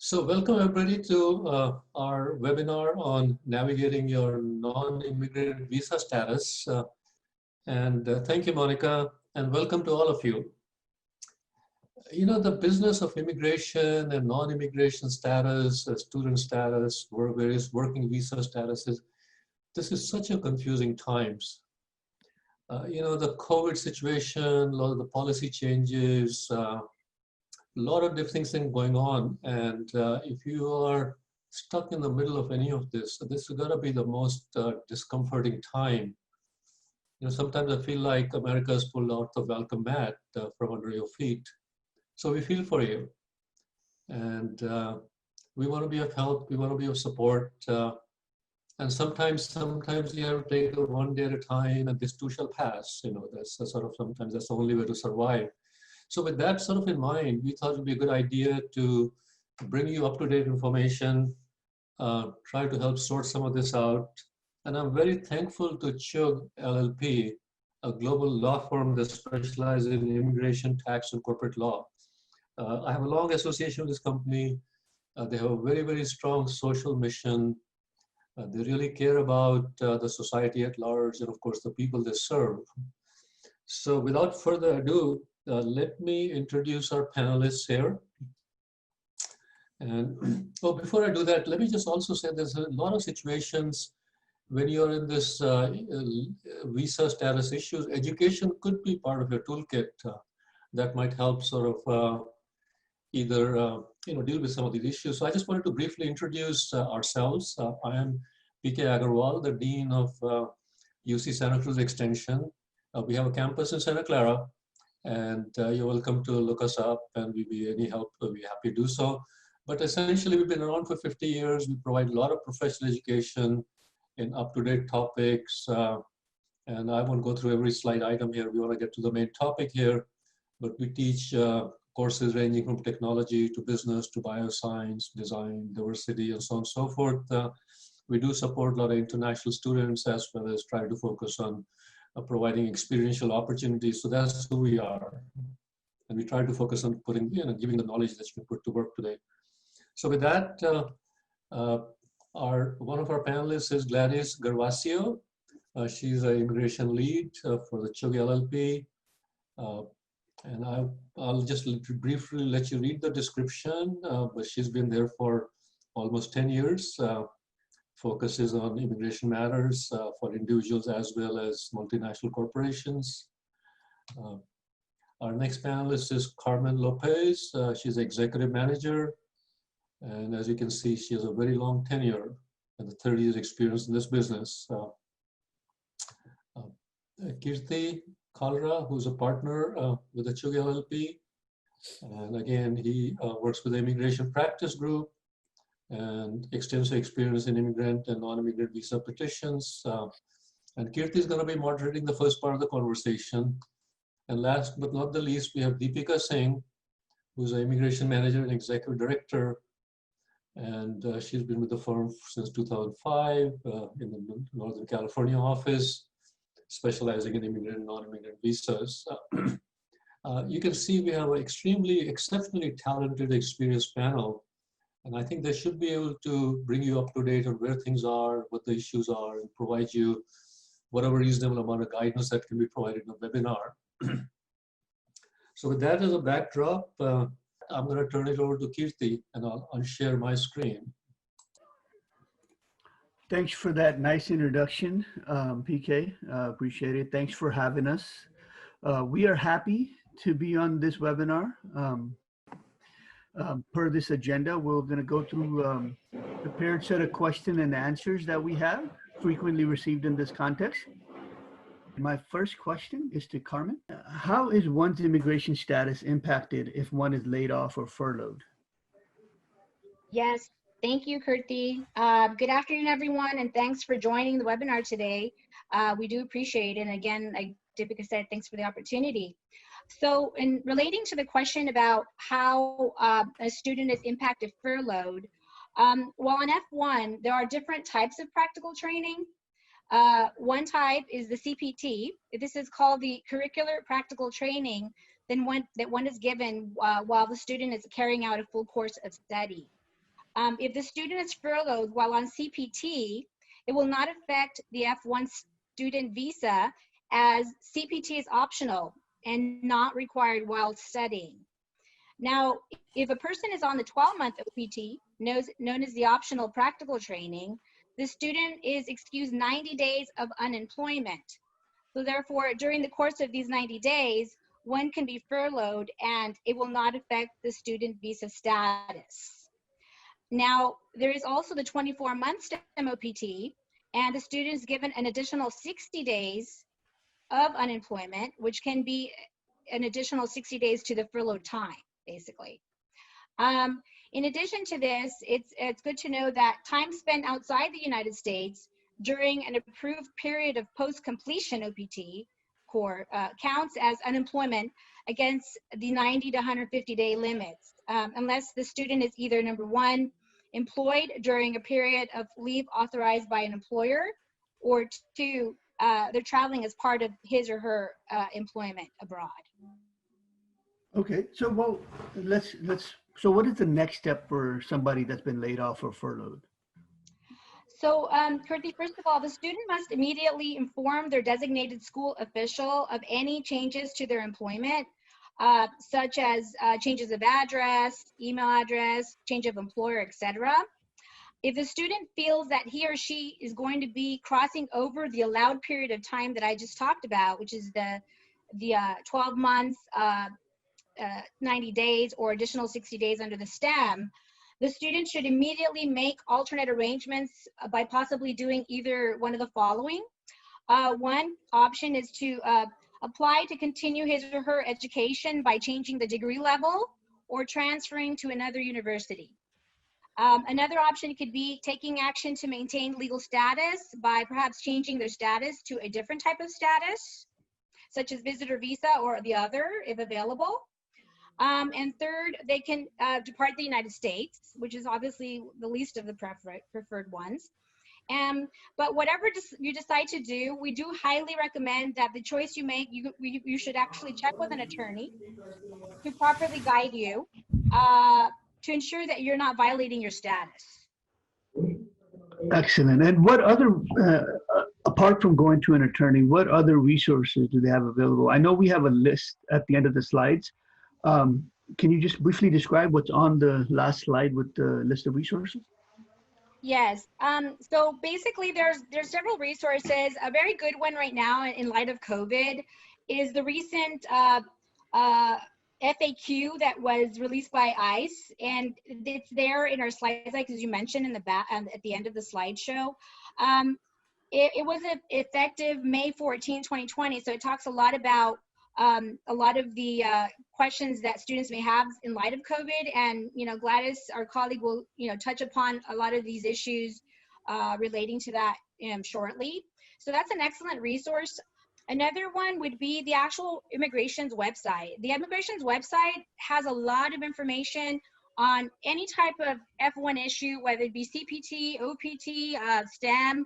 So welcome everybody to our webinar on navigating your non-immigrant visa status. Thank you, Monica, and welcome to all of you. You know, the business of immigration and non-immigration status, student status, various working visa statuses, this is such a confusing times. You know, the COVID situation, a lot of the policy changes, a lot of different things going on, and if you are stuck in the middle of any of this, this is gonna be the most discomforting time. You know, sometimes I feel like America has pulled out the welcome mat from under your feet. So we feel for you, and we want to be of help. We want to be of support, and sometimes you have to take it one day at a time, and this too shall pass. You know, that's a sort of sometimes that's the only way to survive. So with that sort of in mind, we thought it would be a good idea to bring you up-to-date information, try to help sort some of this out. And I'm very thankful to Chugh LLP, a global law firm that specializes in immigration, tax, and corporate law. I have a long association with this company. They have a very, very strong social mission. They really care about the society at large and, of course, the people they serve. So without further ado, let me introduce our panelists here. And before I do that, let me just also say there's a lot of situations when you're in this visa status issues, education could be part of your toolkit that might help sort of either deal with some of these issues. So I just wanted to briefly introduce ourselves. I am PK Agarwal, the Dean of UC Santa Cruz Extension. We have a campus in Santa Clara, and you're welcome to look us up, and we'd be any help, we'll be happy to do so. But essentially, we've been around for 50 years. We provide a lot of professional education in up-to-date topics. And I won't go through every slide item here. We want to get to the main topic here. But we teach courses ranging from technology to business to bioscience, design, diversity, and so on and so forth. We do support a lot of international students as well as try to focus on providing experiential opportunities. So that's who we are. And we try to focus on putting, giving the knowledge that you can put to work today. So with that, one of our panelists is Gladys Gervasio. She's an immigration lead for the Chugh LLP. And I'll just briefly let you read the description, but she's been there for almost 10 years. Focuses on immigration matters for individuals as well as multinational corporations. Our next panelist is Carmen Lopez. She's executive manager. And as you can see, she has a very long tenure and 30 years experience in this business. Kirti Kalra, who's a partner with the Chugh LLP. And again, he works with the Immigration Practice Group and extensive experience in immigrant and non-immigrant visa petitions. And Kirti is going to be moderating the first part of the conversation. And last but not the least, we have Deepika Singh, who's an immigration manager and executive director. And she's been with the firm since 2005 in the Northern California office, specializing in immigrant and non-immigrant visas. You can see we have an exceptionally talented, experienced panel. And I think they should be able to bring you up to date on where things are, what the issues are, and provide you whatever reasonable amount of guidance that can be provided in a webinar. So with that as a backdrop, I'm going to turn it over to Kirti, and I'll share my screen. Thanks for that nice introduction, PK. Appreciate it. Thanks for having us. We are happy to be on this webinar. Per this agenda, we're going to go through a prepared set of question and answers that we have frequently received in this context. My first question is to Carmen. How is one's immigration status impacted if one is laid off or furloughed? Yes, thank you, Kirti. Good afternoon, everyone, and thanks for joining the webinar today. We do appreciate it. And again, like Deepika said, thanks for the opportunity. So in relating to the question about how a student is impacted furloughed, while on F1, there are different types of practical training. One type is the CPT. This is called the curricular practical training that one is given while the student is carrying out a full course of study. If the student is furloughed while on CPT, it will not affect the F1 student visa, as CPT is optional and not required while studying. Now, if a person is on the 12-month OPT, known as the optional practical training, the student is excused 90 days of unemployment. So therefore, during the course of these 90 days, one can be furloughed and it will not affect the student visa status. Now, there is also the 24-month STEM OPT, and the student is given an additional 60 days of unemployment, which can be an additional 60 days to the furlough time, basically. In addition to this, it's good to know that time spent outside the United States during an approved period of post-completion OPT counts as unemployment against the 90 to 150-day limits, unless the student is either, number one, employed during a period of leave authorized by an employer, or two, they're traveling as part of his or her employment abroad. Okay, so well, so what is the next step for somebody that's been laid off or furloughed? So, Kirti, first of all, the student must immediately inform their designated school official of any changes to their employment, such as changes of address, email address, change of employer, etc. If the student feels that he or she is going to be crossing over the allowed period of time that I just talked about, which is the 12 months, 90 days, or additional 60 days under the STEM, the student should immediately make alternate arrangements by possibly doing either one of the following. One option is to apply to continue his or her education by changing the degree level or transferring to another university. Another option could be taking action to maintain legal status by perhaps changing their status to a different type of status, such as visitor visa or the other, if available. And third, they can depart the United States, which is obviously the least of the preferred ones. But whatever you decide to do, we do highly recommend that the choice you make, you should actually check with an attorney to properly guide you to ensure that you're not violating your status. Excellent. And what other, apart from going to an attorney, what other resources do they have available? I know we have a list at the end of the slides. Can you just briefly describe what's on the last slide with the list of resources? Yes. So basically, there's several resources. A very good one right now in light of COVID is the recent FAQ that was released by ICE, and it's there in our slides, like as you mentioned in the back at the end of the slideshow. It was effective May 14, 2020. So it talks a lot about a lot of the questions that students may have in light of COVID, and Gladys, our colleague, will touch upon a lot of these issues relating to that shortly. So that's an excellent resource. Another one would be the actual immigration's website. The immigration's website has a lot of information on any type of F1 issue, whether it be CPT, OPT, STEM,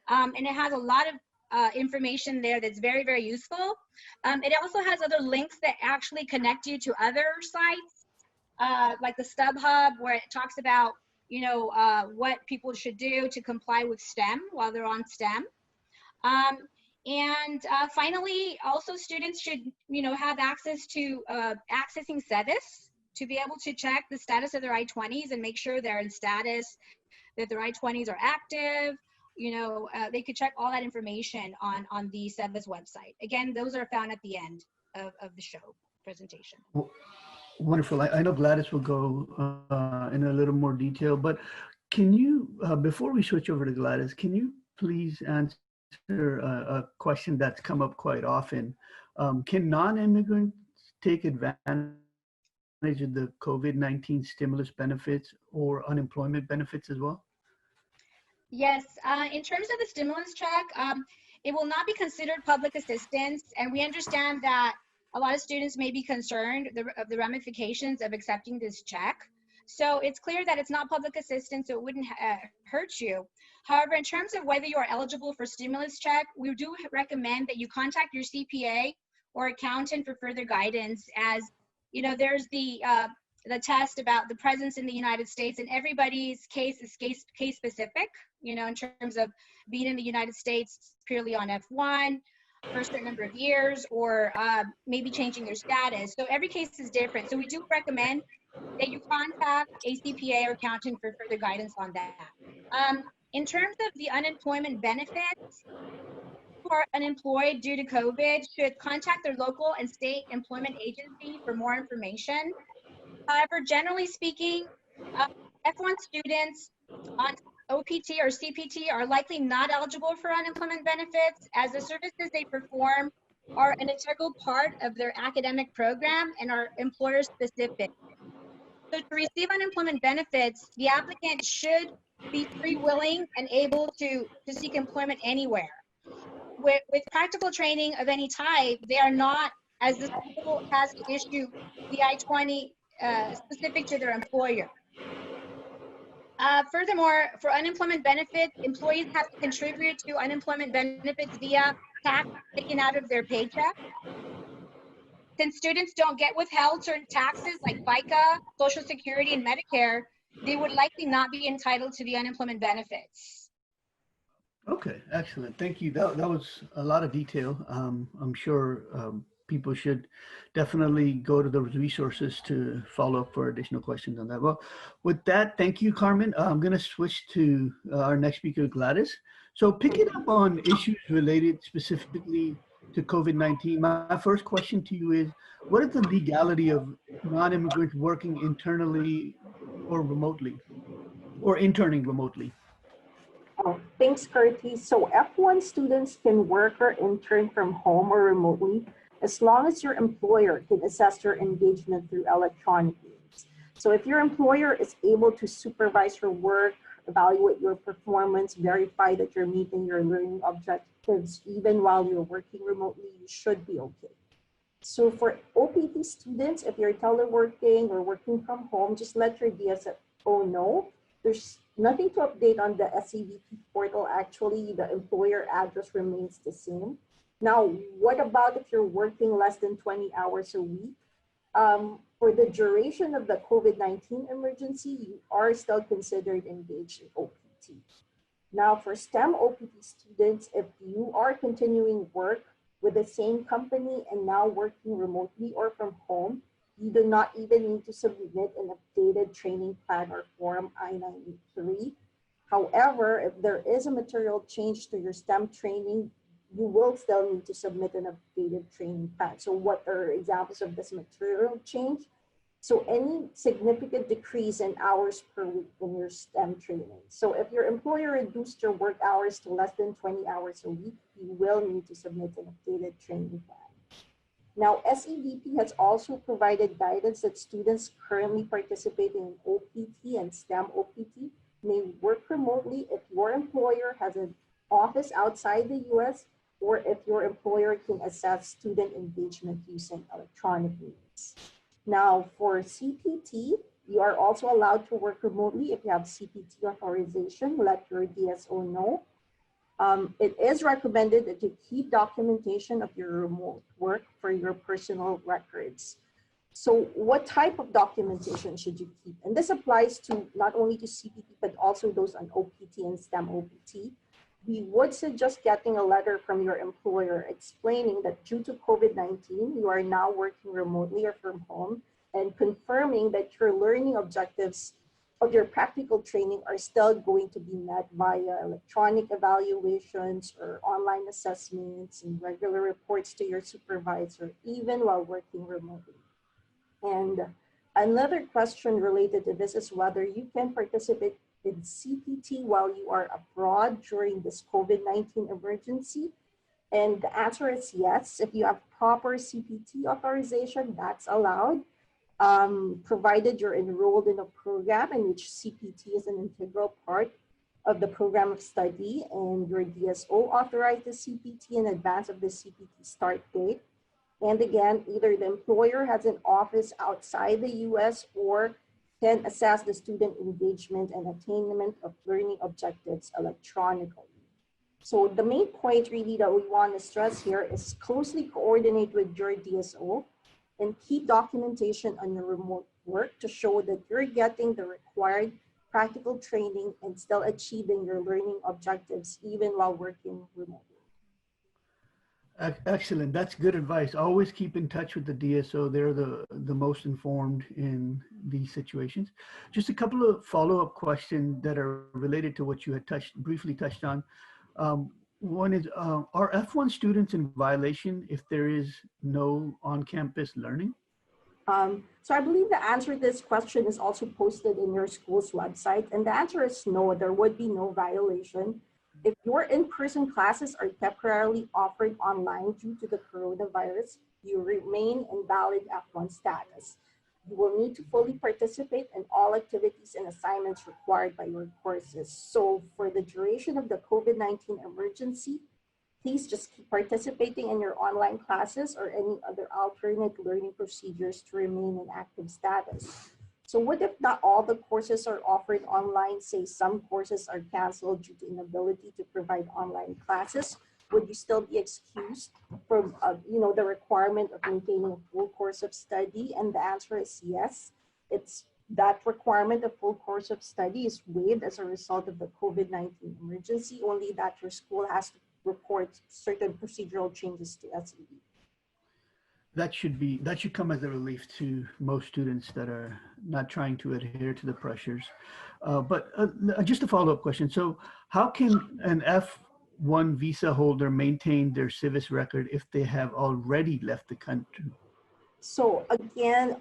and it has a lot of information there that's very, very useful. It also has other links that actually connect you to other sites, like the StubHub, where it talks about, what people should do to comply with STEM while they're on STEM. And finally, also students should, have access to accessing SEVIS to be able to check the status of their I-20s and make sure they're in status, that their I-20s are active. They could check all that information on the SEVIS website. Again, those are found at the end of the show presentation. Wonderful. I know Gladys will go in a little more detail, but can you, before we switch over to Gladys, can you please answer a question that's come up quite often? Can non-immigrants take advantage of the COVID-19 stimulus benefits or unemployment benefits as well? Yes, in terms of the stimulus check, it will not be considered public assistance, and we understand that a lot of students may be concerned of the ramifications of accepting this check. So it's clear that it's not public assistance, so it wouldn't hurt you. However, in terms of whether you are eligible for stimulus check, we do recommend that you contact your CPA or accountant for further guidance, as there's the the test about the presence in the United States, and everybody's case is case specific, you know, in terms of being in the United States purely on F1 for a certain number of years, or maybe changing your status. So every case is different. So we do recommend that you contact a CPA or accountant for further guidance on that. In terms of the unemployment benefits, who are unemployed due to COVID should contact their local and state employment agency for more information. However, generally speaking, F1 students on OPT or CPT are likely not eligible for unemployment benefits, as the services they perform are an integral part of their academic program and are employer specific. So to receive unemployment benefits, the applicant should be free, willing, and able to seek employment anywhere. With practical training of any type, they are not, as the school has to issue the I-20 specific to their employer. Furthermore, for unemployment benefits, employees have to contribute to unemployment benefits via tax taken out of their paycheck. Since students don't get withheld certain taxes like FICA, Social Security, and Medicare, they would likely not be entitled to the unemployment benefits. Okay, excellent. Thank you. That was a lot of detail. I'm sure people should definitely go to those resources to follow up for additional questions on that. Well, with that, thank you, Carmen. I'm going to switch to our next speaker, Gladys. So picking up on issues related specifically to COVID-19, my first question to you is, what is the legality of non-immigrants working internally or remotely, or interning remotely? Oh, thanks, Curtis. So F1 students can work or intern from home or remotely as long as your employer can assess your engagement through electronic means. So if your employer is able to supervise your work, evaluate your performance, verify that you're meeting your learning objectives, even while you're working remotely, you should be okay. So for OPT students, if you're teleworking or working from home, just let your DSO know. There's nothing to update on the SEVP portal. Actually, the employer address remains the same. Now, what about if you're working less than 20 hours a week? For the duration of the COVID-19 emergency, you are still considered engaged in OPT. Now, for STEM OPT students, if you are continuing work with the same company and now working remotely or from home, you do not even need to submit an updated training plan or Form I-93. However, if there is a material change to your STEM training, you will still need to submit an updated training plan. So what are examples of this material change? So any significant decrease in hours per week in your STEM training. So if your employer reduced your work hours to less than 20 hours a week, you will need to submit an updated training plan. Now, SEVP has also provided guidance that students currently participating in OPT and STEM OPT may work remotely if your employer has an office outside the US, or if your employer can assess student engagement using electronic means. Now, for CPT, you are also allowed to work remotely if you have CPT authorization. Let your DSO know. It is recommended that you keep documentation of your remote work for your personal records. So what type of documentation should you keep? And this applies to not only to CPT, but also those on OPT and STEM OPT. We would suggest getting a letter from your employer explaining that due to COVID-19, you are now working remotely or from home, and confirming that your learning objectives of your practical training are still going to be met via electronic evaluations or online assessments and regular reports to your supervisor, even while working remotely. And another question related to this is whether you can participate in CPT while you are abroad during this COVID-19 emergency. And the answer is yes. If you have proper CPT authorization, that's allowed. Provided you're enrolled in a program in which CPT is an integral part of the program of study and your DSO authorized the CPT in advance of the CPT start date. And again, either the employer has an office outside the US or can assess the student engagement and attainment of learning objectives electronically. So the main point really that we want to stress here is closely coordinate with your DSO and keep documentation on your remote work to show that you're getting the required practical training and still achieving your learning objectives even while working remotely. Excellent. That's good advice. Always keep in touch with the DSO. They're the most informed in these situations. Just a couple of follow-up questions that are related to what you had briefly touched on. One is, are F1 students in violation if there is no on-campus learning? So I believe the answer to this question is also posted in your school's website. And the answer is no, there would be no violation. If your in-person classes are temporarily offered online due to the coronavirus, you remain in valid F1 status. You will need to fully participate in all activities and assignments required by your courses. So for the duration of the COVID-19 emergency, please just keep participating in your online classes or any other alternate learning procedures to remain in active status. So what if not all the courses are offered online? Say some courses are canceled due to inability to provide online classes. Would you still be excused from the requirement of maintaining a full course of study? And the answer is yes. It's that requirement of full course of study is waived as a result of the COVID-19 emergency, only that your school has to report certain procedural changes to SED. That should come as a relief to most students that are not trying to adhere to the pressures. But just a follow-up question. So how can an F1 visa holder maintain their civis record if they have already left the country? So again,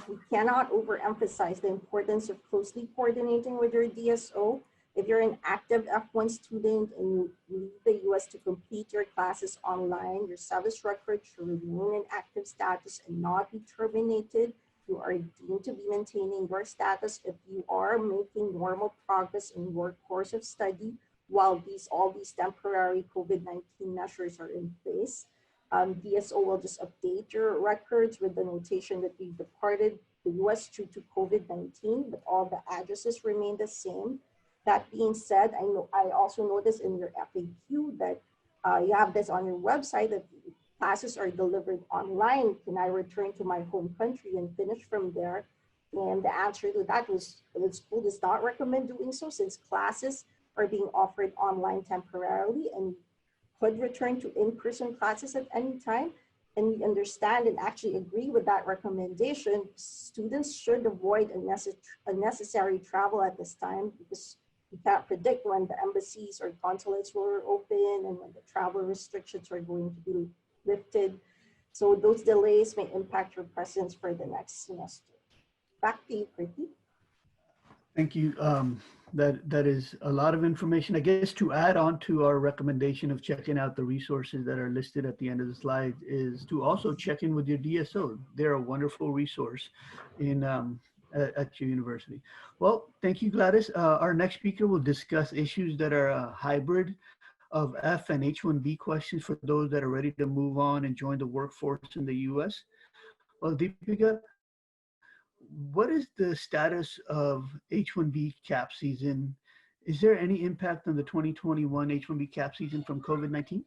we cannot overemphasize the importance of closely coordinating with your DSO. If you're an active F1 student and you leave the US to complete your classes online, your civis record should remain in active status and not be terminated. You are deemed to be maintaining your status if you are making normal progress in your course of study while all these temporary COVID-19 measures are in place. DSO will just update your records with the notation that you departed the US due to COVID-19, but all the addresses remain the same. That being said, I also noticed in your FAQ that you have this on your website that classes are delivered online. Can I return to my home country and finish from there? And the answer to that was the school does not recommend doing so since classes are being offered online temporarily and could return to in-person classes at any time. And we understand and actually agree with that recommendation. Students should avoid unnecessary travel at this time because you can't predict when the embassies or consulates will open and when the travel restrictions are going to be lifted. So those delays may impact your presence for the next semester. Back to you, Kriti. Thank you. That is a lot of information. I guess to add on to our recommendation of checking out the resources that are listed at the end of the slide is to also check in with your DSO. They're a wonderful resource at your university. Well, thank you, Gladys. Our next speaker will discuss issues that are a hybrid of F and H-1B questions for those that are ready to move on and join the workforce in the US. Well, Deepika, what is the status of H-1B cap season? Is there any impact on the 2021 H-1B cap season from COVID-19?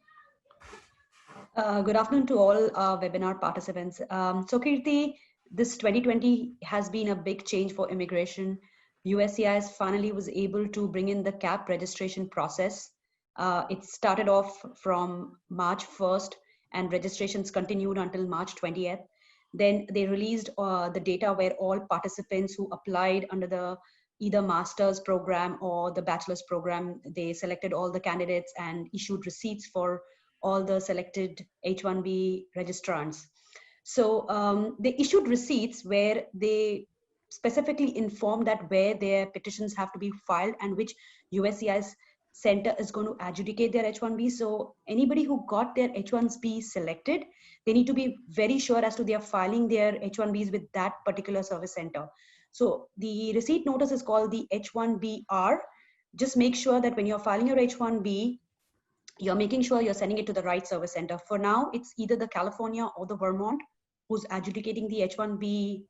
Good afternoon to all webinar participants. So Kirti, this 2020 has been a big change for immigration. USCIS finally was able to bring in the cap registration process. It started off from March 1st and registrations continued until March 20th. Then they released the data where all participants who applied under the either master's program or the bachelor's program, they selected all the candidates and issued receipts for all the selected H-1B registrants. So they issued receipts where they specifically informed that where their petitions have to be filed and which USCIS center is going to adjudicate their H-1B. So anybody who got their H-1B selected, they need to be very sure as to they are filing their H-1Bs with that particular service center. So the receipt notice is called the H-1BR. Just make sure that when you're filing your H-1B, you're making sure you're sending it to the right service center. For now, it's either the California or the Vermont who's adjudicating the H-1B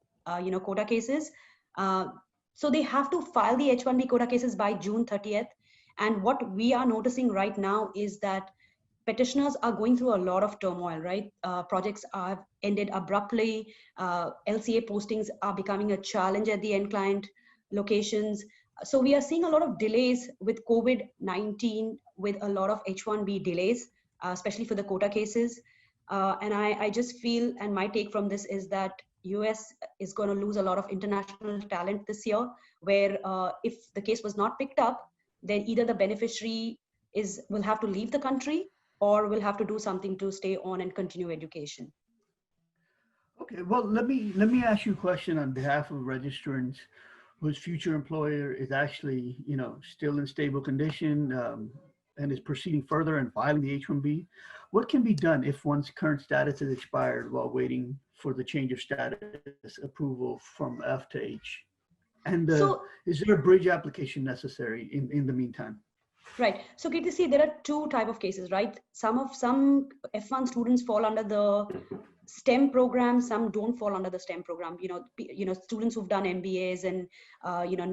quota cases. So they have to file the H-1B quota cases by June 30th. And what we are noticing right now is that petitioners are going through a lot of turmoil, right? Projects have ended abruptly. LCA postings are becoming a challenge at the end client locations. So we are seeing a lot of delays with COVID-19, with a lot of H-1B delays, especially for the quota cases. And I just feel, and my take from this is that US is going to lose a lot of international talent this year, where if the case was not picked up, then either the beneficiary will have to leave the country or will have to do something to stay on and continue education. Okay, well, let me ask you a question on behalf of registrants whose future employer is actually, still in stable condition and is proceeding further and filing the H-1B. What can be done if one's current status is expired while waiting for the change of status approval from F to H? And is there a bridge application necessary in the meantime? Right. So get to see there are two type of cases, right? Some F1 students fall under the STEM program, some don't fall under the STEM program. Students who've done MBAs and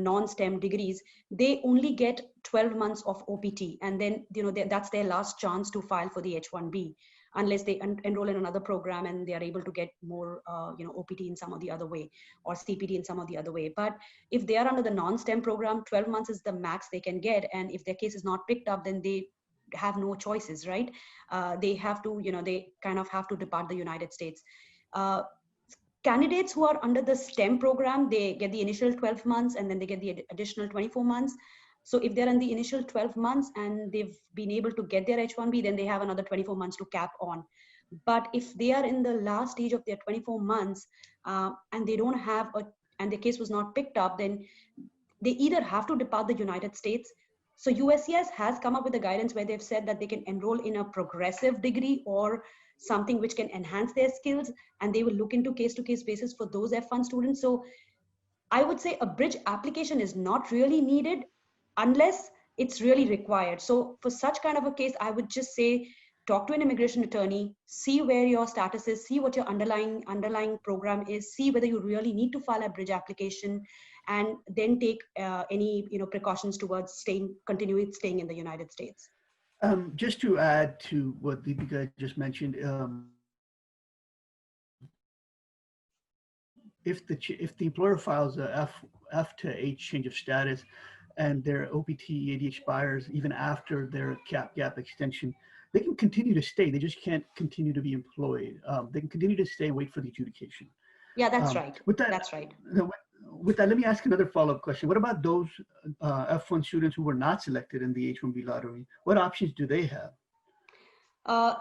non-STEM degrees, they only get 12 months of OPT, and then that's their last chance to file for the H-1B, unless they enroll in another program and they are able to get more OPT in some of the other way, or CPT in some of the other way. But if they are under the non-STEM program, 12 months is the max they can get, and if their case is not picked up, then they have no choices, right? They have to, they kind of have to depart the United States. Candidates who are under the STEM program, they get the initial 12 months and then they get the additional 24 months. So if they're in the initial 12 months and they've been able to get their H-1B, then they have another 24 months to cap on. But if they are in the last stage of their 24 months and they don't have and their case was not picked up, then they either have to depart the United States. So USCIS has come up with a guidance where they've said that they can enroll in a progressive degree or something which can enhance their skills, and they will look into case-to-case basis for those F1 students. So I would say a bridge application is not really needed unless it's really required. So for such kind of a case, I would just say, talk to an immigration attorney, see where your status is, see what your underlying program is, see whether you really need to file a bridge application, and then take any precautions towards continuing staying in the United States. Just to add to what Deepika just mentioned, if the employer files a F to H change of status and their OPT AD expires even after their gap extension, they can continue to stay. They just can't continue to be employed. They can continue to stay, wait for the adjudication. Yeah, that's right. That's right. With that, let me ask another follow-up question. What about those F1 students who were not selected in the H-1B lottery? What options do they have?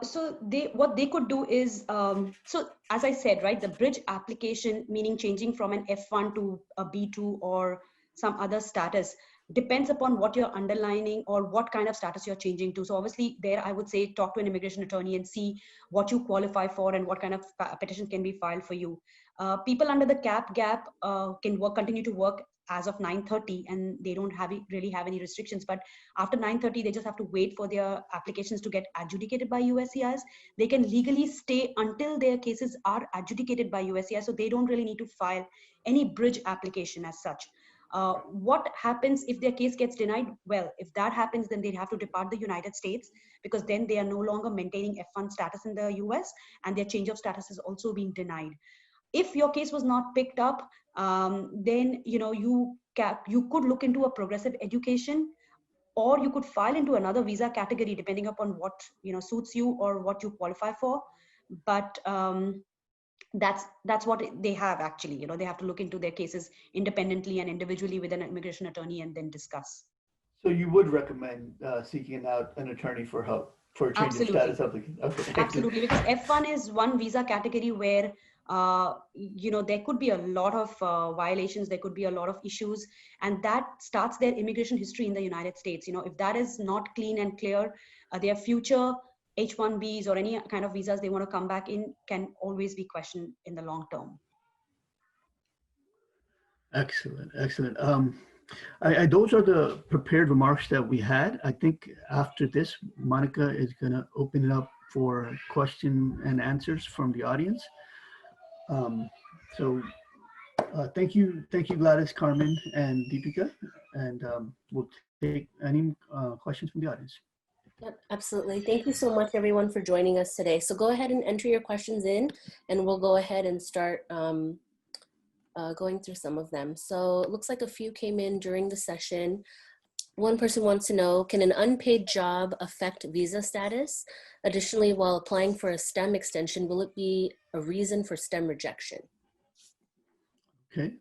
So what they could do is, so as I said, right, the bridge application, meaning changing from an F1 to a B2 or some other status, depends upon what you're underlining or what kind of status you're changing to. So obviously there, I would say, talk to an immigration attorney and see what you qualify for and what kind of petition can be filed for you. People under the gap can continue to work as of 9:30, and they don't really have any restrictions. But after 9:30, they just have to wait for their applications to get adjudicated by USCIS. They can legally stay until their cases are adjudicated by USCIS, so they don't really need to file any bridge application as such. What happens if their case gets denied? Well, if that happens, then they have to depart the United States, because then they are no longer maintaining F1 status in the US, and their change of status is also being denied. If your case was not picked up, then you could look into a progressive education, or you could file into another visa category depending upon what suits you or what you qualify for. But that's what they have actually. They have to look into their cases independently and individually with an immigration attorney and then discuss. So you would recommend seeking out an attorney for help for a change of status application? Okay. Absolutely, because F1 is one visa category where there could be a lot of violations, there could be a lot of issues, and that starts their immigration history in the United States. If that is not clean and clear, their future H-1Bs or any kind of visas they want to come back in can always be questioned in the long term. Excellent. Those are the prepared remarks that we had. I think after this, Monica is going to open it up for question and answers from the audience. Thank you, Gladys, Carmen, and Deepika, and we'll take any questions from the audience. Yep, absolutely. Thank you so much, everyone, for joining us today. So go ahead and enter your questions in, and we'll go ahead and start going through some of them. So it looks like a few came in during the session. One person wants to know, can an unpaid job affect visa status? Additionally, while applying for a STEM extension, will it be a reason for STEM rejection? Okay.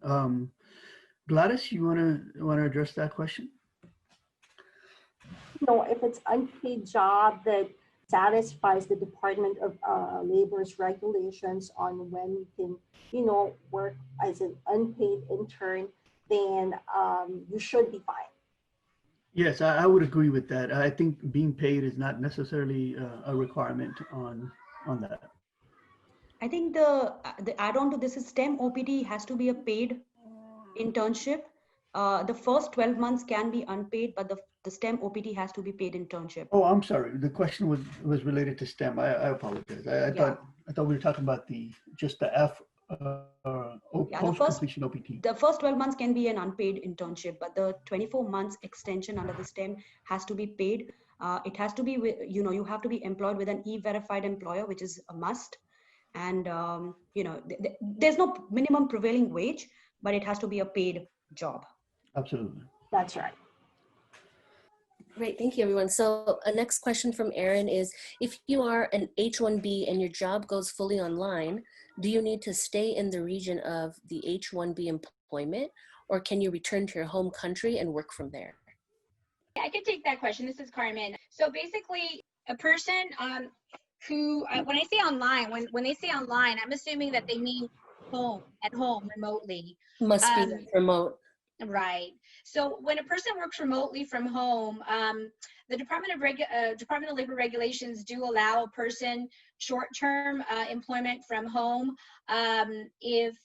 Gladys, you wanna address that question? No, if it's unpaid job that satisfies the Department of Labor's regulations on when you can, work as an unpaid intern, then you should be fine. Yes, I would agree with that. I think being paid is not necessarily a requirement on that. I think the add-on to this is STEM OPT has to be a paid internship. The first 12 months can be unpaid, but the STEM OPT has to be paid internship. Oh, I'm sorry. The question was related to STEM. I apologize. I thought we were talking about just the F post-completion OPT. The first 12 months can be an unpaid internship, but the 24 months extension under the STEM has to be paid. It has to be, you have to be employed with an E-verified employer, which is a must. And, there's no minimum prevailing wage, but it has to be a paid job. Absolutely. That's right. Great, thank you, everyone. So a next question from Aaron is, if you are an H-1B and your job goes fully online, do you need to stay in the region of the H-1B employment, or can you return to your home country and work from there? I can take that question. This is Carmen. So basically, a person who, when I say online, when they say online, I'm assuming that they mean at home, remotely. Must be remote. Right. So when a person works remotely from home, the Department of Labor regulations do allow a person short-term employment from home if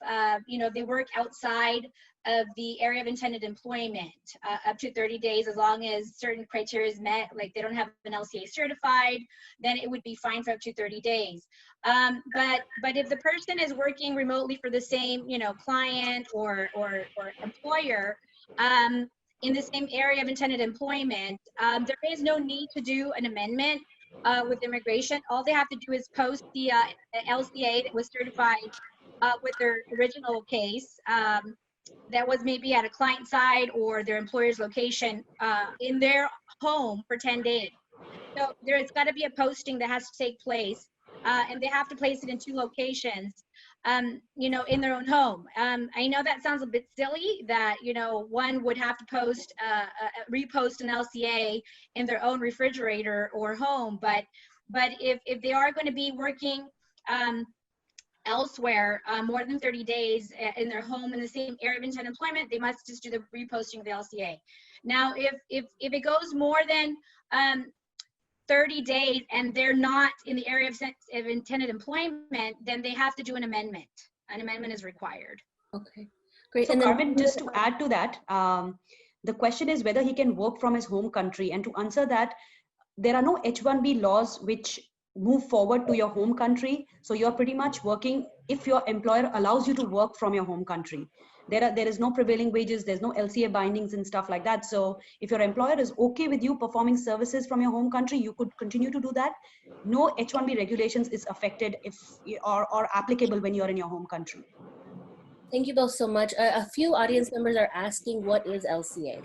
they work outside of the area of intended employment up to 30 days, as long as certain criteria is met, like they don't have an LCA certified, then it would be fine for up to 30 days. But if the person is working remotely for the same, client or employer in the same area of intended employment, there is no need to do an amendment with immigration. All they have to do is post the LCA that was certified with their original case that was maybe at a client side or their employer's location in their home for 10 days. So there's got to be a posting that has to take place, and they have to place it in 2 locations, in their own home. I know that sounds a bit silly that, one would have to repost an LCA in their own refrigerator or home, but if they are going to be working elsewhere more than 30 days in their home in the same area of intended employment, they must just do the reposting of the LCA. Now, if it goes more than 30 days and they're not in the area of intended employment, then they have to do an amendment. An amendment is required. Okay, great. So and Carmen, just to add to that, the question is whether he can work from his home country. And to answer that, there are no H-1B laws which move forward to your home country. So you're pretty much working if your employer allows you to work from your home country. There is no prevailing wages, there's no LCA bindings and stuff like that. So if your employer is okay with you performing services from your home country, you could continue to do that. No H-1B regulations is affected or applicable when you're in your home country. Thank you both so much. A few audience members are asking, what is LCA?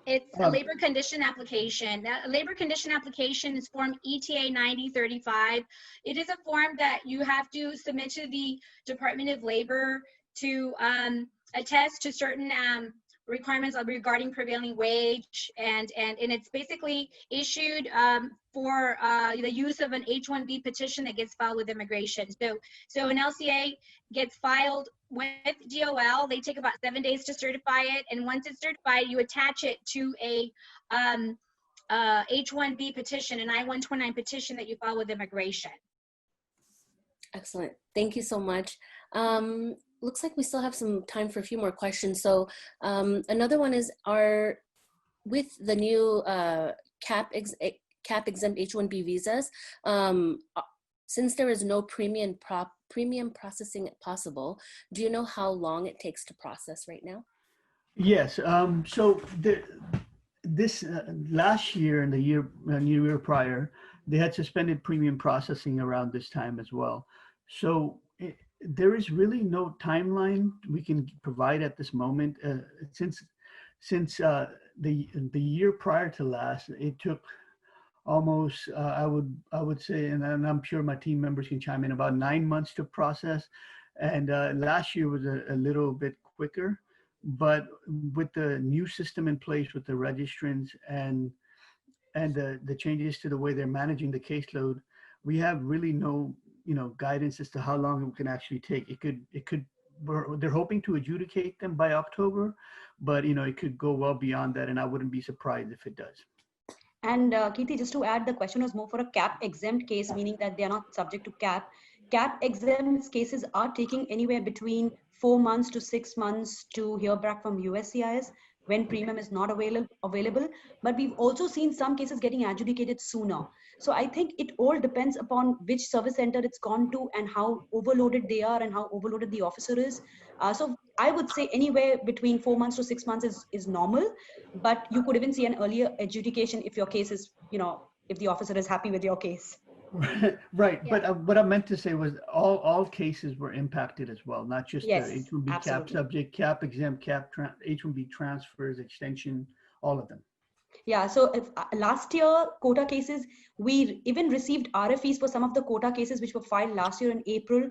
It's a labor condition application. A labor condition application is form ETA 9035. It is a form that you have to submit to the Department of Labor to attest to certain requirements regarding prevailing wage, and it's basically issued for the use of an H-1B petition that gets filed with immigration. So an LCA gets filed with DOL. They take about 7 days to certify it, and once it's certified, you attach it to a H-1B petition, an I-129 petition that you file with immigration. Excellent. Thank you so much. Looks like we still have some time for a few more questions. So another one is, with the new cap exempt H-1B visas, since there is no premium processing possible, do you know how long it takes to process right now? Yes. So this last year and the year prior, they had suspended premium processing around this time as well. So there is really no timeline we can provide at this moment. Since the year prior to last, it took almost I would say, and I'm sure my team members can chime in, about 9 months to process, and last year was a little bit quicker. But with the new system in place with the registrants and the changes to the way they're managing the caseload, we have really no guidance as to how long it can actually take. They're hoping to adjudicate them by October, but it could go well beyond that, and I wouldn't be surprised if it does. And Kirti, just to add, the question was more for a cap exempt case, meaning that they are not subject to cap. Cap exempt cases are taking anywhere between 4 months to 6 months to hear back from USCIS when premium is not available. But we've also seen some cases getting adjudicated sooner. So I think it all depends upon which service center it's gone to and how overloaded they are and how overloaded the officer is. So I would say anywhere between 4 months to 6 months is normal, but you could even see an earlier adjudication if your case is, if the officer is happy with your case. Right. Yeah. But what I meant to say was all cases were impacted as well, not just Yes, the H-1B cap absolutely. subject, cap exempt, H-1B transfers, extension, all of them. Yeah, so last year quota cases, we even received RFEs for some of the quota cases which were filed last year in April,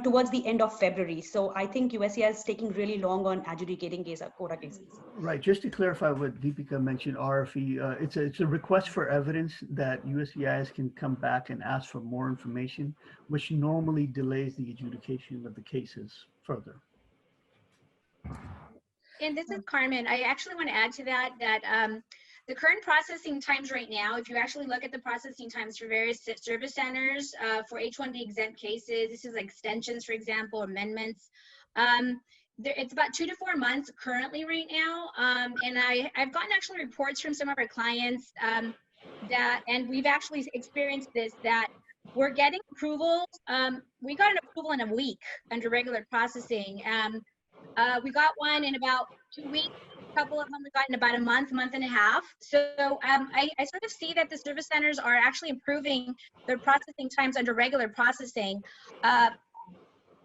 towards the end of February. So I think USCIS is taking really long on adjudicating quota cases. Right. Just to clarify what Deepika mentioned, RFE, it's a request for evidence that USCIS can come back and ask for more information, which normally delays the adjudication of the cases further. And this is Carmen. I actually want to add to that the current processing times right now, if you actually look at the processing times for various service centers for H-1B exempt cases, this is like extensions, for example, amendments. It's about 2 to 4 months currently right now. And I've gotten actually reports from some of our clients and we've actually experienced this, that we're getting approvals. We got an approval in a week under regular processing. We got one in about 2 weeks. A couple of them we got in about a month and a half. So I sort of see that the service centers are actually improving their processing times under regular processing.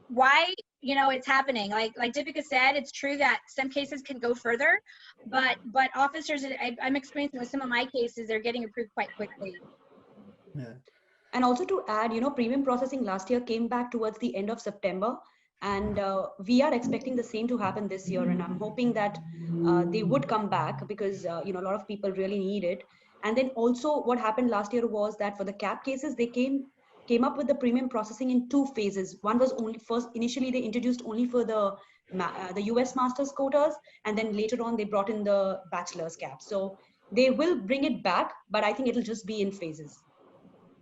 Why? It's happening. Like Deepika said, it's true that some cases can go further, but officers, I'm experiencing with some of my cases, they're getting approved quite quickly. Yeah. And also to add, premium processing last year came back towards the end of September. And we are expecting the same to happen this year. And I'm hoping that they would come back because, a lot of people really need it. And then also what happened last year was that for the cap cases, they came up with the premium processing in 2 phases. One was initially they introduced only for the US master's quotas. And then later on, they brought in the bachelor's cap. So they will bring it back, but I think it'll just be in phases.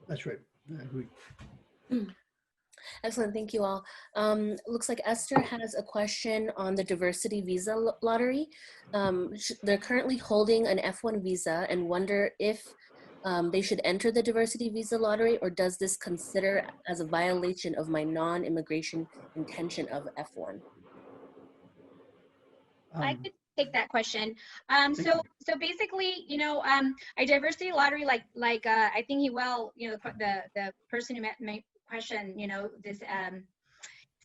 That's right. I agree. Excellent, thank you all. Looks like Esther has a question on the diversity visa lottery. They're currently holding an F1 visa and wonder if they should enter the diversity visa lottery, or does this consider as a violation of my non-immigration intention of F1? I could take that question. So basically, a diversity lottery, like I think the person who met my question, this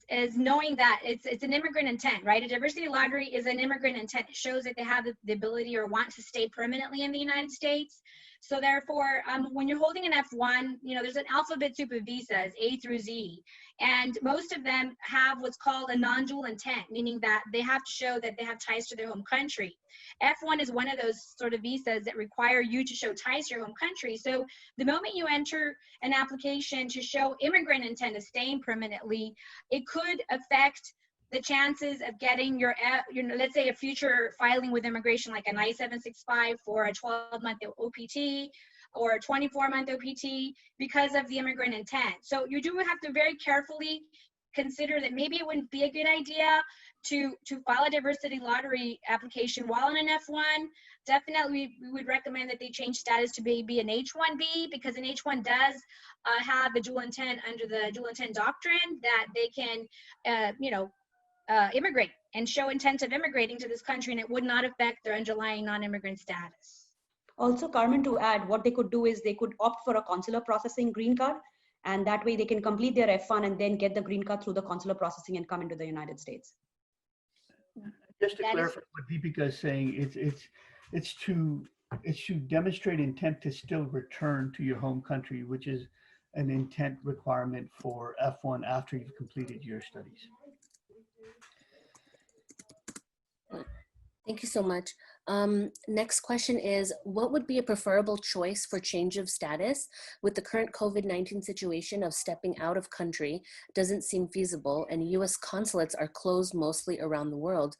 is knowing that it's an immigrant intent, right? A diversity lottery is an immigrant intent. It shows that they have the ability or want to stay permanently in the United States. So therefore, when you're holding an F1, there's an alphabet soup of visas, A through Z, and most of them have what's called a non-dual intent, meaning that they have to show that they have ties to their home country. F1 is one of those sort of visas that require you to show ties to your home country. So the moment you enter an application to show immigrant intent of staying permanently, it could affect the chances of getting your let's say a future filing with immigration, like an I-765 for a 12-month OPT or a 24-month OPT, because of the immigrant intent. So you do have to very carefully consider that maybe it wouldn't be a good idea to file a diversity lottery application while in an F1. Definitely, we would recommend that they change status to be an H-1B, because an H-1 does have the dual intent under the dual intent doctrine that they can, immigrate and show intent of immigrating to this country, and it would not affect their underlying non-immigrant status. Also, Carmen, to add, what they could do is they could opt for a consular processing green card, and that way they can complete their F1 and then get the green card through the consular processing and come into the United States. Just to clarify what Deepika is saying, it's to demonstrate intent to still return to your home country, which is an intent requirement for F1 after you've completed your studies. Thank you so much. Next question is, what would be a preferable choice for change of status? With the current COVID-19 situation of stepping out of country doesn't seem feasible, and US consulates are closed mostly around the world.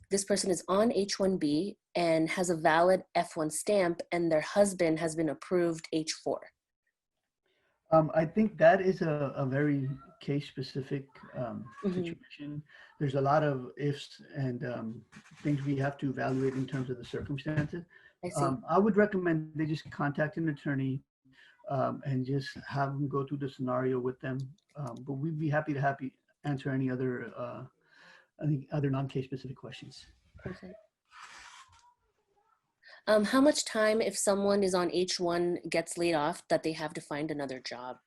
This person is on H-1B and has a valid F-1 stamp, and their husband has been approved H-4. I think that is a very case-specific situation. There's a lot of ifs and things we have to evaluate in terms of the circumstances. I would recommend they just contact an attorney and just have them go through the scenario with them. But we'd be happy to answer any other non-case specific questions. Perfect. How much time, if someone is on H1, gets laid off, that they have to find another job?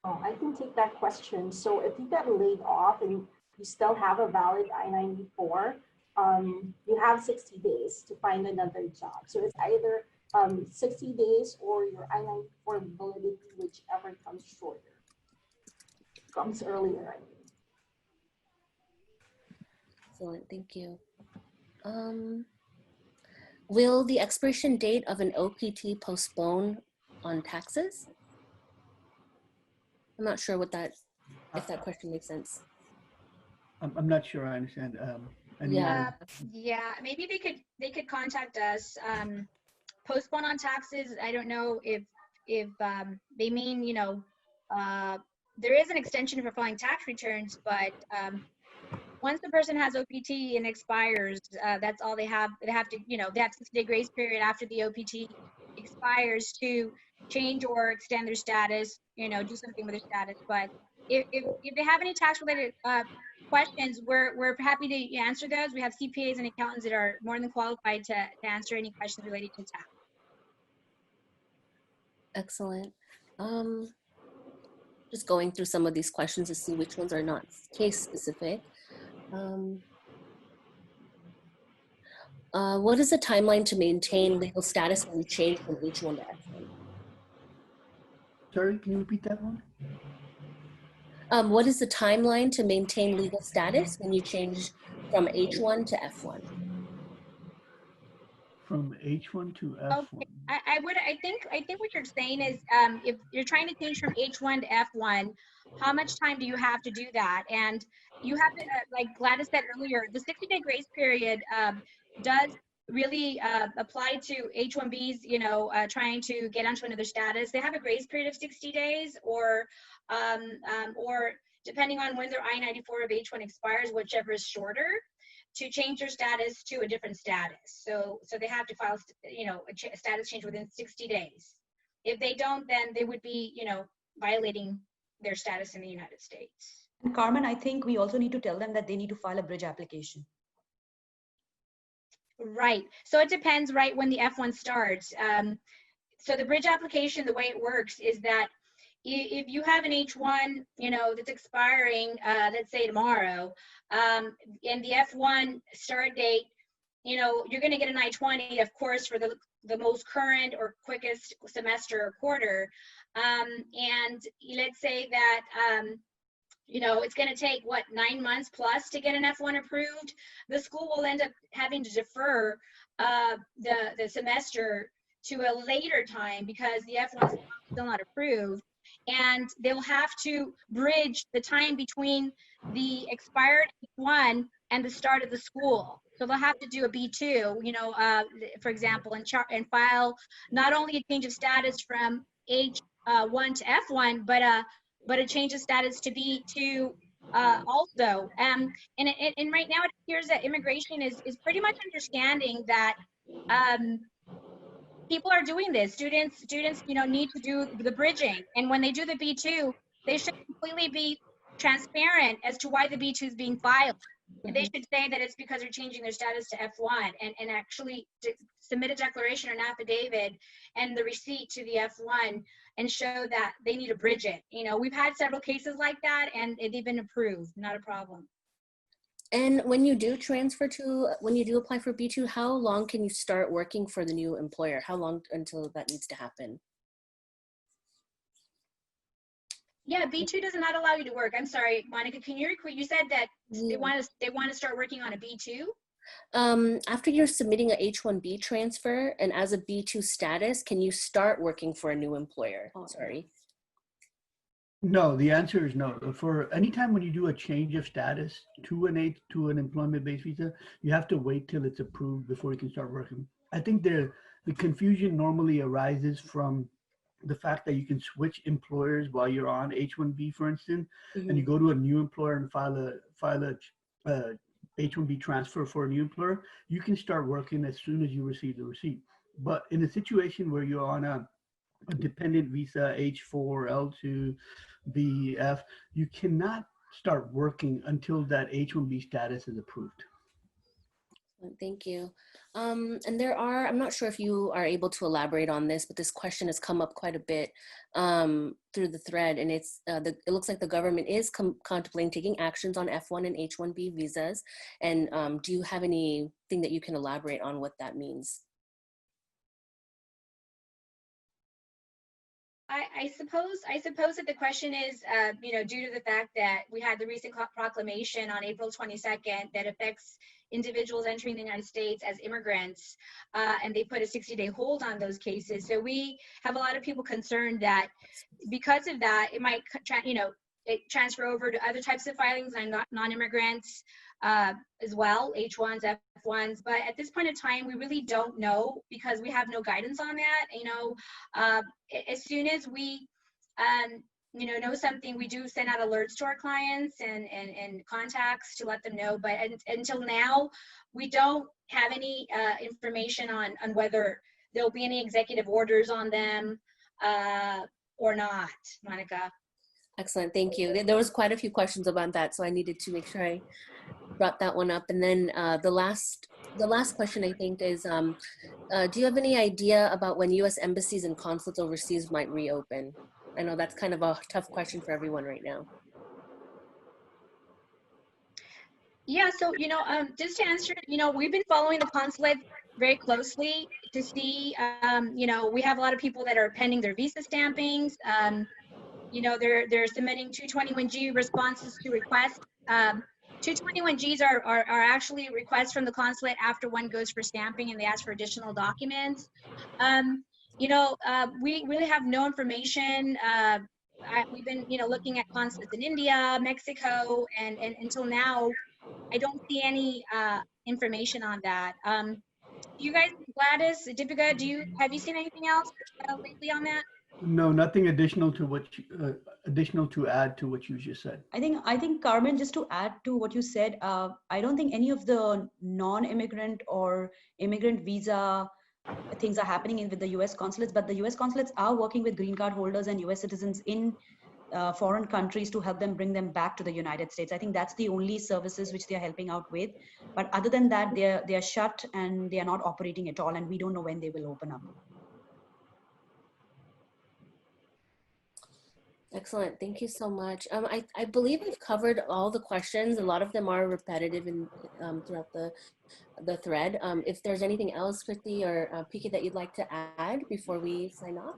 Oh, I can take that question. So if you get laid off and you still have a valid I-94, you have 60 days to find another job. So it's either 60 days or your I-94 validity, whichever comes shorter, comes earlier. Excellent, thank you. Will the expiration date of an OPT postpone on taxes? I'm not sure what if that question makes sense. I'm not sure I understand. Yeah, maybe they could contact us. Postpone on taxes. I don't know if they mean, there is an extension for filing tax returns, but once the person has OPT and expires, that's all they have. They have to, they have 60-day grace period after the OPT expires to change or extend their status, do something with their status. But if they have any tax related questions, we're happy to answer those. We have CPAs and accountants that are more than qualified to answer any questions related to tax. Excellent. Just going through some of these questions to see which ones are not case specific. What is the timeline to maintain legal status when you change from H1 to F1? Sorry, can you repeat that one? What is the timeline to maintain legal status when you change from H1 to F1? From H1 to F1. Okay. I think what you're saying is if you're trying to change from H1 to F1, how much time do you have to do that? And you have to, like Gladys said earlier, the 60-day grace period does really apply to H1Bs, trying to get onto another status. They have a grace period of 60 days or depending on when their I-94 of H1 expires, whichever is shorter, to change their status to a different status. So they have to file, a status change within 60 days. If they don't, then they would be, violating their status in the United States. And Carmen, I think we also need to tell them that they need to file a bridge application. Right. So it depends, right, when the F1 starts. So the bridge application, the way it works is that if you have an H1, that's expiring, let's say tomorrow, and the F1 start date, you're going to get an I-20, of course, for the most current or quickest semester or quarter. And let's say that, it's going to take, 9 months plus to get an F1 approved. The school will end up having to defer the semester to a later time because the F1 is still not approved. And they'll have to bridge the time between the expired H1 and the start of the school. So they'll have to do a B2, for example, and file not only a change of status from H1 to F1, but a change of status to B2 also. And right now it appears that immigration is pretty much understanding that people are doing this. Students, need to do the bridging. And when they do the B2, they should completely be transparent as to why the B2 is being filed. they should say that it's because they're changing their status to F1 and actually submit a declaration or an affidavit and the receipt to the F1 and show that they need to bridge it. You know, we've had several cases like that and they've been approved, not a problem. And when you do transfer to, when you do apply for B2, how long can you start working for the new employer? How long until that needs to happen? Yeah, B2 does not allow you to work. I'm sorry, Monica, can you repeat? You said that they want to start working on a B2? After you're submitting a H-1B transfer and as a B2 status, can you start working for a new employer? Sorry. No, the answer is no. For anytime when you do a change of status to an employment-based visa, you have to wait till it's approved before you can start working. I think the confusion normally arises from the fact that you can switch employers while you're on H-1B, for instance, and you go to a new employer and file a H-1B transfer for a new employer. You can start working as soon as you receive the receipt. But in a situation where you're on a dependent visa, H4, L2, BF, you cannot start working until that H-1B status is approved. Thank you. And there are, I'm not sure if you are able to elaborate on this, but this question has come up quite a bit through the thread, and it's it looks like the government is contemplating taking actions on F1 and H-1B visas. And do you have anything that you can elaborate on what that means? I suppose that the question is, you know, due to the fact that we had the recent proclamation on April 22nd that affects individuals entering the United States as immigrants, and they put a 60-day hold on those cases. So we have a lot of people concerned that because of that, it might, you know, transfer over to other types of filings and non-immigrants as well, H1s, F1s. But at this point in time, we really don't know because we have no guidance on that. You know, as soon as we, you know something, we do send out alerts to our clients and contacts to let them know. But until now, we don't have any information on whether there'll be any executive orders on them or not, Monica. Excellent, thank you. There was quite a few questions about that, so I needed to make sure I brought that one up. And then the last question I think is, do you have any idea about when U.S. embassies and consulates overseas might reopen? I know that's kind of a tough question for everyone right now. Yeah, so, you know, just to answer, you know, we've been following the consulate very closely to see, you know, we have a lot of people that are pending their visa stampings. You know, they're submitting 221G responses to requests. 221Gs are actually requests from the consulate after one goes for stamping and they ask for additional documents. You know, we really have no information. We've been, you know, looking at consulates in India, Mexico, and until now, I don't see any information on that. You guys, Gladys, Deepika, have you seen anything else lately on that? No, nothing additional to what additional to add to what you just said. I think Carmen, just to add to what you said, I don't think any of the non-immigrant or immigrant visa things are happening with the U.S. consulates, but the U.S. consulates are working with green card holders and U.S. citizens in foreign countries to help them bring them back to the United States. I think that's the only services which they are helping out with. But other than that, they are shut and they are not operating at all, and we don't know when they will open up. Excellent, thank you so much. I believe we've covered all the questions. A lot of them are repetitive in, throughout the thread. If there's anything else, Kriti or Piki, that you'd like to add before we sign off?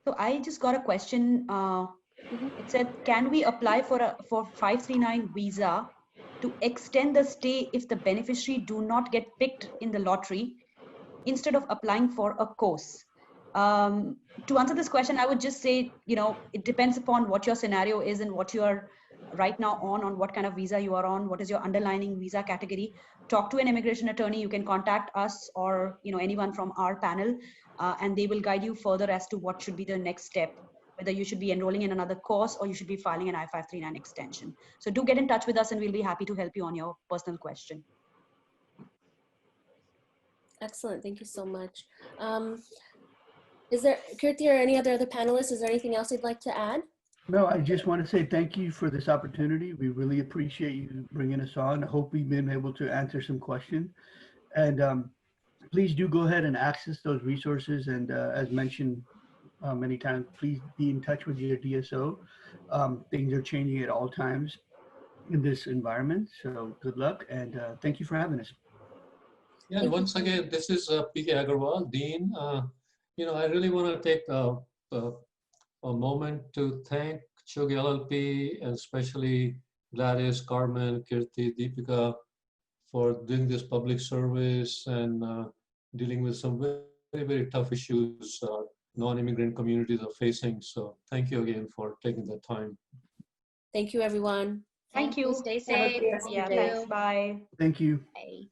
So I just got a question. It said, can we apply for 539 visa to extend the stay if the beneficiary do not get picked in the lottery instead of applying for a course? To answer this question, I would just say, you know, it depends upon what your scenario is and what you are right now on what kind of visa you are on, what is your underlying visa category. Talk to an immigration attorney. You can contact us or, you know, anyone from our panel, and they will guide you further as to what should be the next step, whether you should be enrolling in another course or you should be filing an I-539 extension. So do get in touch with us and we'll be happy to help you on your personal question. Excellent, thank you so much. Is there, Kirti or any other panelists, is there anything else you'd like to add? No, I just want to say thank you for this opportunity. We really appreciate you bringing us on. I hope we've been able to answer some questions. And please do go ahead and access those resources. And as mentioned many times, please be in touch with your DSO. Things are changing at all times in this environment. So good luck and thank you for having us. Yeah, and once again, this is P.K. Agarwal, Dean. I really want to take a moment to thank Chugh LLP and especially Gladys, Carmen, Kirti, Deepika for doing this public service and dealing with some very, very tough issues non-immigrant communities are facing. So thank you again for taking the time. Thank you, everyone. Thank you. Stay Have a safe. great- Yeah, thanks. Bye. Thank you. Bye.